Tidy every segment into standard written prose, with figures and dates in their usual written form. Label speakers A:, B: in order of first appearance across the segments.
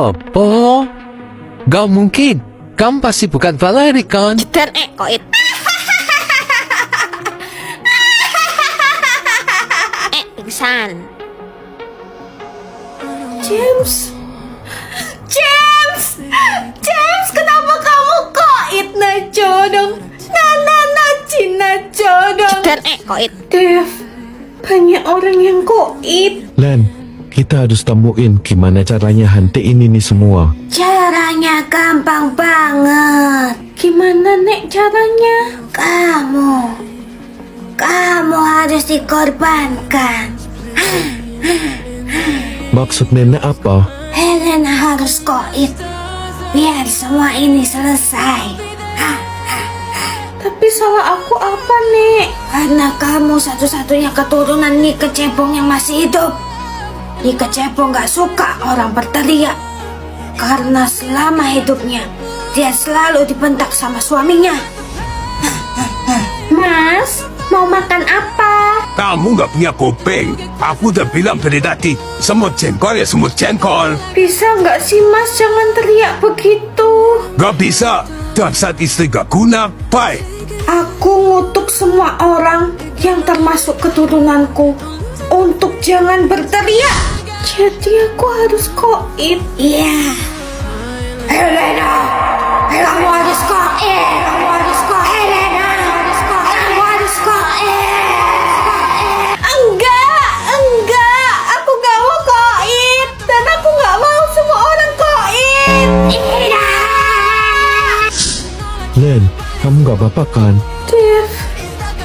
A: Apa? Gak mungkin. Kamu pasti bukan Valerie kan?
B: Ceter koit. Pingsan.
C: James, kenapa kamu koit na jodong? Na Cina jodong.
B: Ceter koit.
C: Dev, banyak orang yang koit.
D: Len, kita harus temuin gimana caranya hentiin ini semua.
C: Caranya gampang banget. Gimana Nek caranya? Kamu harus dikorbankan.
D: Maksud nenek apa?
C: Helena harus koit biar semua ini selesai. Tapi salah aku apa, Nek? Karena kamu satu-satunya keturunan Nike Cebong yang masih hidup. Nike Cebong gak suka orang berteriak. Karena selama hidupnya dia selalu dibentak sama suaminya. Mas, mau makan apa?
E: Kamu nggak punya kuping. Aku udah bilang dari tadi, semut jengkol ya semut jengkol.
C: Bisa nggak sih Mas jangan teriak begitu?
E: Gak bisa. Dasar istri gak guna. Bye.
C: Aku ngutuk semua orang yang termasuk keturunanku untuk jangan berteriak. Jadi aku harus koit. Iya. Helena, kamu harus koit. Kamu harus koit. Helena, kamu harus koit. Enggak. Aku gak mau koit. Dan aku gak mau semua orang koit. Iya.
D: Len, kamu gak apa-apa kan?
C: Dev,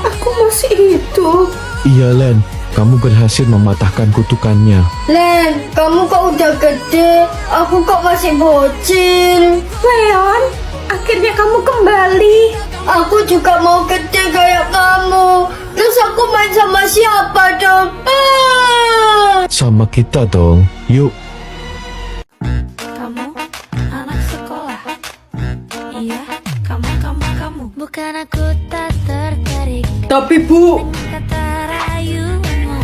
C: aku masih hidup.
D: Iya Len, kamu berhasil mematahkan kutukannya.
C: Len, kamu kok udah gede, aku kok masih bocil. Leon, akhirnya kamu kembali. Aku juga mau gede kayak kamu. Terus aku main sama siapa dong?
D: Sama kita dong, yuk.
F: Kamu anak sekolah. Iya, kamu. Bukan aku tak tertarik.
C: Tapi Bu,
F: Kata rayuanmu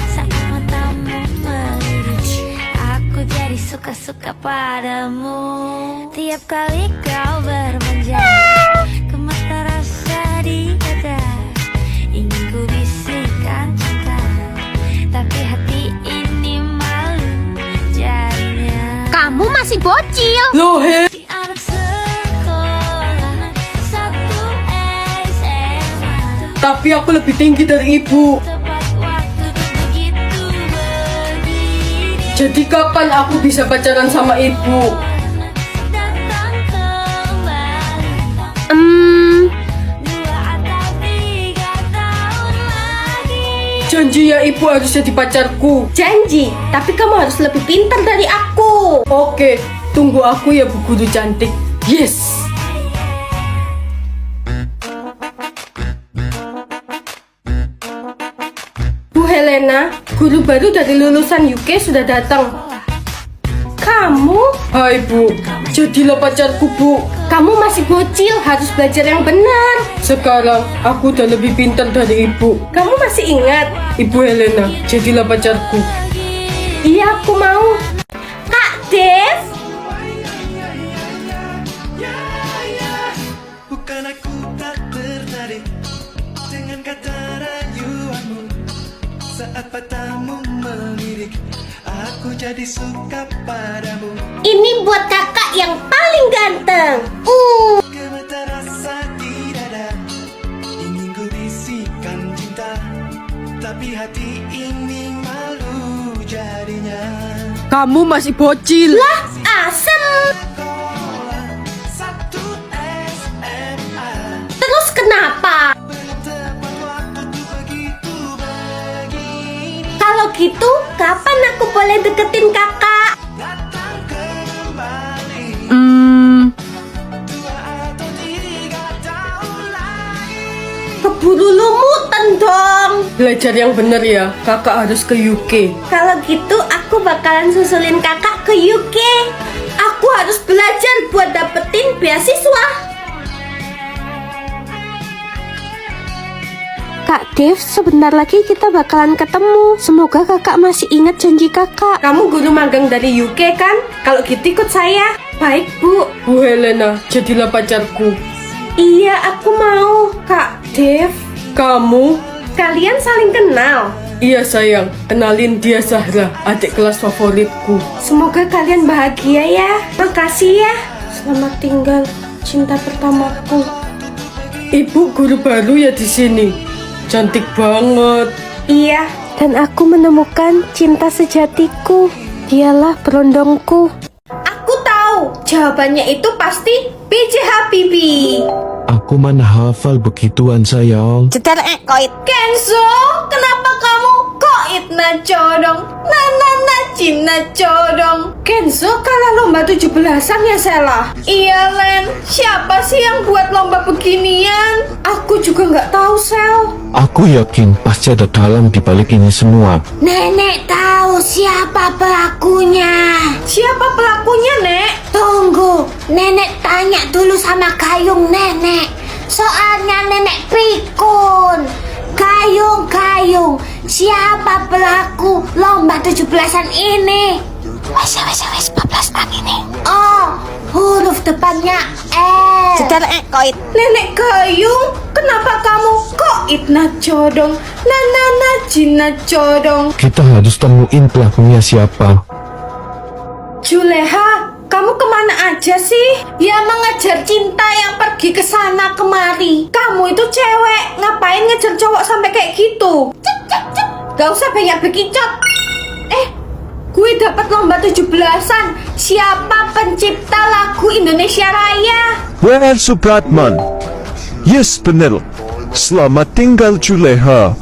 F: saat matamu melirik, aku jadi suka-suka padamu. Tiap kali kau bermanja, gemeta rasa di dada. Ingin ku bisikan cinta, tapi hati ini malu jadinya.
B: Kamu masih bocil.
C: loh he.
F: Si anak sekolah satu SMA,
C: Tapi aku lebih tinggi dari ibu.
F: tepat waktu begitu begini.
C: Jadi kapan aku bisa pacaran sama ibu?
F: Datang kembali 2 atau 3 tahun lagi.
C: Janji ya ibu harus jadi pacarku. Janji, tapi kamu harus lebih pintar dari aku. Oke, tunggu aku ya Bu Guru cantik. Yes. Bu Helena, guru baru dari lulusan UK sudah datang. Kamu? Hai Bu, jadilah pacarku Bu. Kamu masih bocil, harus belajar yang benar. Sekarang aku udah lebih pintar dari ibu. Kamu masih ingat? Ibu Helena, jadilah pacarku. Iya, aku mau. Kak Dev?
G: Bukan aku tak tertarik dengan kata rayuanmu. Saat matamu melirik, aku jadi suka padamu.
C: Ini buat kakak yang paling ganteng.
G: Gemetar rasa di dada, ingin ku bisikan cinta, tapi hati ini malu jadinya.
C: Kamu masih bocil. Lah, asem.
G: Sekolah satu SMA,
C: Terus kenapa?
G: tepat waktu tuh begitu begini.
C: Kalau gitu, kapan aku boleh deketin kakak?
G: Datang kembali 2 atau 3 tahun lagi.
C: Keburu lumutan dong. Belajar yang bener ya, kakak harus ke UK. Kalau gitu aku bakalan susulin kakak ke UK. Aku harus belajar buat dapetin beasiswa. Kak Dev, sebentar lagi kita bakalan ketemu. Semoga kakak masih ingat janji kakak. Kamu guru magang dari UK kan? Kalau gitu ikut saya. Baik, Bu. Bu Helena, jadilah pacarku. Iya, aku mau. Kak Dev, kamu? Kalian saling kenal? Iya sayang, kenalin dia Zahra, adik kelas favoritku. Semoga kalian bahagia ya. Makasih ya. Selamat tinggal, cinta pertamaku. Ibu guru baru ya di sini. Cantik banget. Iya, dan aku menemukan cinta sejatiku. Dialah berondongku. Aku tahu, jawabannya itu pasti B.J. Habibie.
D: Aku mana hafal begituan sayang.
B: Jedar koit.
C: Kenzo, kenapa kamu koit na codong? Na cina codong. Kenzo kalah lomba 17-an ya Sela? Iya Len, siapa sih yang buat lomba beginian? Aku juga nggak tahu Sel.
D: Aku yakin pasti ada dalang di balik ini semua.
B: Nenek tahu siapa pelakunya.
C: Siapa pelakunya Nek?
B: Tunggu, nenek tanya dulu sama Gayung nenek. Soalnya nenek pikun. Gayung, siapa pelaku lomba 17-an ini? Wes, 14-an ini. Oh, huruf depannya E. Jedar koit.
C: Nenek Gayung, kenapa kamu koit na codong? Na cina codong.
D: Kita harus temuin pelakunya siapa.
C: Juleha, kamu kemana aja sih? Ya mengejar cinta yang pergi ke sana kemari. Kamu itu cewek, ngapain ngejar cowok sampai kayak gitu? Gak usah banyak bekicot. Gue dapat lomba 17-an. Siapa pencipta lagu Indonesia Raya?
H: Well, Supratman. Yes, benar. Selamat tinggal Juleha.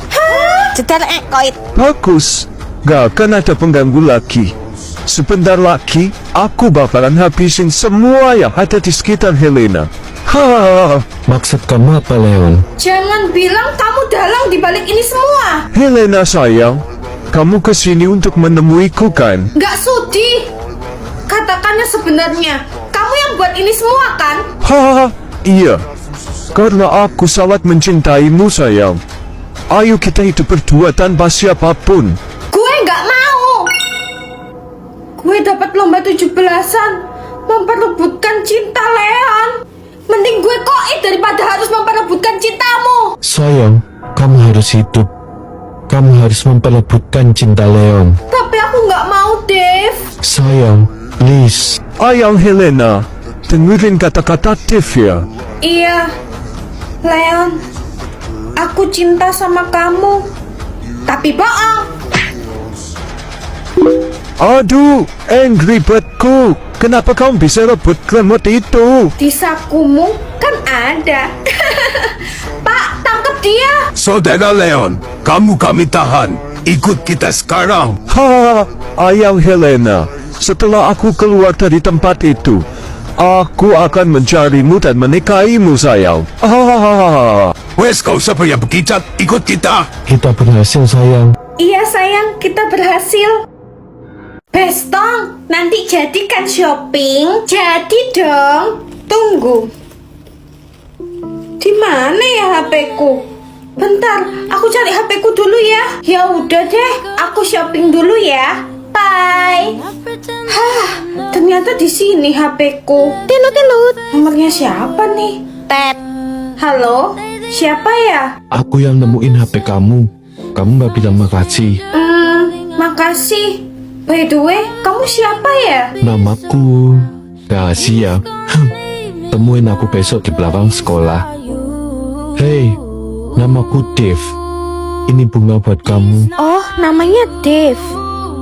B: Jedar koit.
H: Bagus. Gak akan ada pengganggu lagi. Sebentar lagi, aku bakalan habisin semua yang ada di sekitar Helena. Ha.
D: Maksud kamu apa Leon?
C: Jangan bilang kamu dalang di balik ini semua.
H: Helena sayang, kamu kesini untuk menemuiku kan?
C: Gak sudi. Katakannya sebenarnya. Kamu yang buat ini semua kan?
H: Ha, iya. Karena aku sangat mencintaimu sayang. Ayo kita hidup berdua tanpa siapapun.
C: Gue gak mau. Gue dapat lomba 17-an, memperebutkan cinta Leon. Mending gue koit daripada harus memperebutkan cintamu.
D: Sayang, kamu harus hidup. Kamu harus memperebutkan cinta Leon.
C: Tapi aku gak mau, Dev.
D: Sayang, please.
H: Ayang Helena, dengerin kata-kata Dev ya.
C: Iya, Leon. Aku cinta sama kamu. Tapi bohong.
H: Aduh, Angry Birdku, kenapa kamu bisa rebut remote itu?
C: Di sakumu kan ada. Pak, tangkap dia.
E: Saudara Leon, kamu kami tahan. Ikut kita sekarang.
H: Ha, Ayang Helena, setelah aku keluar dari tempat itu, aku akan mencarimu dan menikahimu sayang.
E: Wes, kau usah banyak bekicot. Ikut kita.
D: Kita berhasil sayang.
C: Iya sayang, kita berhasil. Bestong, nanti jadikan shopping? Jadi dong. Tunggu. Di mana ya HP-ku? Bentar, aku cari HP-ku dulu ya. Ya udah deh, aku shopping dulu ya. Bye. Hah, ternyata di sini HP-ku.
B: Tilut.
C: Nomornya siapa nih?
B: Tet.
C: Halo, siapa ya?
D: Aku yang nemuin HP kamu. Kamu gak bilang makasih.
C: Makasih. By the way, kamu siapa ya?
D: Namaku rahasia. Temuin aku besok di belakang sekolah. Hey, namaku Dev. Ini bunga buat kamu.
C: Oh, namanya Dev.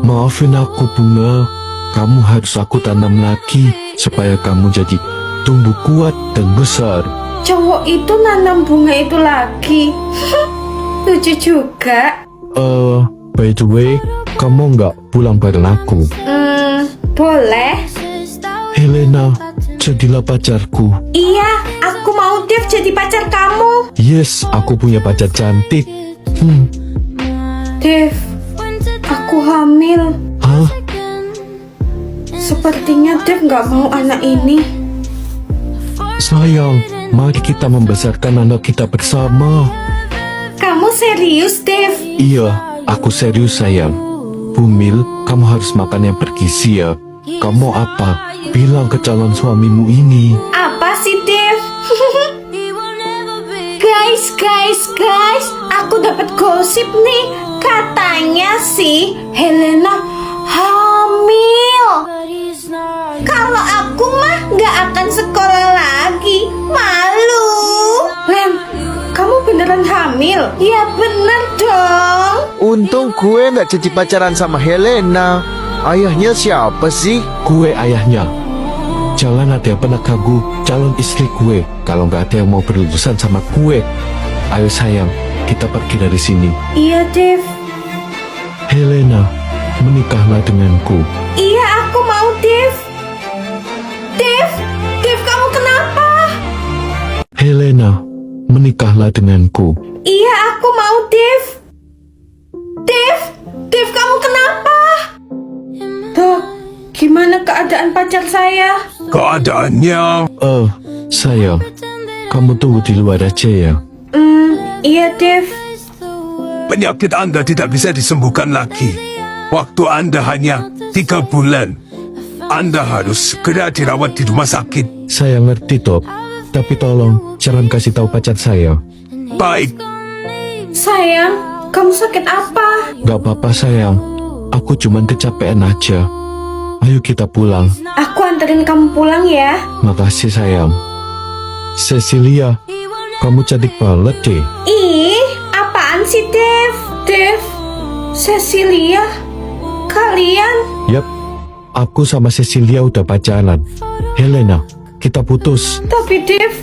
D: Maafin aku bunga. Kamu harus aku tanam lagi supaya kamu jadi tumbuh kuat dan besar.
C: Cowok itu nanam bunga itu lagi. Lucu juga.
D: By the way, kamu nggak pulang bareng aku?
C: Boleh.
D: Helena, jadilah pacarku.
C: Iya, aku mau Dev jadi pacar kamu.
D: Yes, aku punya pacar cantik.
C: Dev, aku hamil.
D: Hah?
C: Sepertinya Dev nggak mau anak ini.
D: Sayang, mari kita membesarkan anak kita bersama.
C: Kamu serius, Dev?
D: Iya, aku serius sayang. Bumil, kamu harus makan yang bergizi ya. Kamu apa? Bilang ke calon suamimu ini.
C: Apa sih, Dev?
B: Guys, aku dapat gosip nih. Katanya sih Helena hamil. Kalau aku mah nggak akan sekolah lagi, malu.
C: Len, kamu beneran hamil?
B: Ya bener dong.
I: Untung gue nggak jadi pacaran sama Helena. Ayahnya siapa sih?
D: Gue ayahnya. Jangan ada yang pernah ganggu calon istri gue kalau nggak ada yang mau berurusan sama gue. Ayo sayang, kita pergi dari sini.
C: Iya, Dev.
D: Helena, menikahlah denganku.
C: Iya, aku mau, Dev. Dev, kamu kenapa?
D: Helena, menikahlah denganku.
C: Iya, aku mau, Dev. Dev, kamu kenapa? Dok, gimana keadaan pacar saya?
E: Keadaannya
D: Sayang, kamu tunggu di luar aja ya.
C: Iya, Dev.
E: penyakit Anda tidak bisa disembuhkan lagi. Waktu Anda hanya 3 bulan. Anda harus segera dirawat di rumah sakit.
D: Saya ngerti, Dok. Tapi tolong, jangan kasih tahu pacar saya.
E: Baik,
C: Sayang, kamu sakit apa?
D: Gak apa-apa sayang, aku cuman kecapean aja. Ayo kita pulang.
C: Aku anterin kamu pulang ya.
D: Makasih sayang. Cecilia, kamu cantik banget deh.
C: Ih, apaan sih, Dev? Cecilia, kalian?
D: Yap, aku sama Cecilia udah pacaran. Helena, kita putus.
C: Tapi Dev,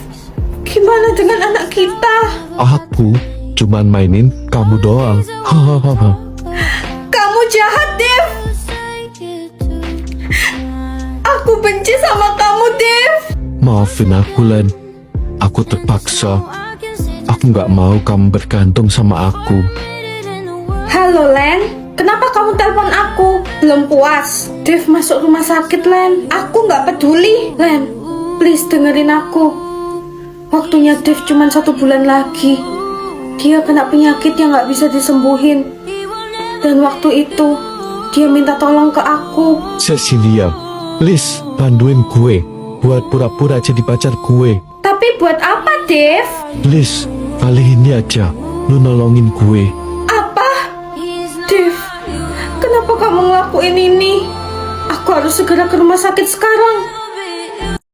C: gimana dengan anak kita?
D: Aku cuman mainin kamu doang. Hahaha.
C: Kamu jahat, Dev. Aku benci sama kamu, Dev.
D: Maafin aku, Len. Aku terpaksa. Aku gak mau kamu bergantung sama aku.
C: Halo, Len. Kenapa kamu telepon aku? Belum puas? Dev masuk rumah sakit, Len. Aku gak peduli, Len. Please dengerin aku. Waktunya Dev cuma 1 bulan lagi. Dia kena penyakit yang gak bisa disembuhin. Dan waktu itu, dia minta tolong ke aku.
D: Cecilia, please bantuin gue buat pura-pura jadi pacar gue.
C: Tapi buat apa, Dev?
D: Please, kali ini aja lu nolongin gue.
C: Apa? Dev, kenapa kamu ngelakuin ini? Aku harus segera ke rumah sakit sekarang.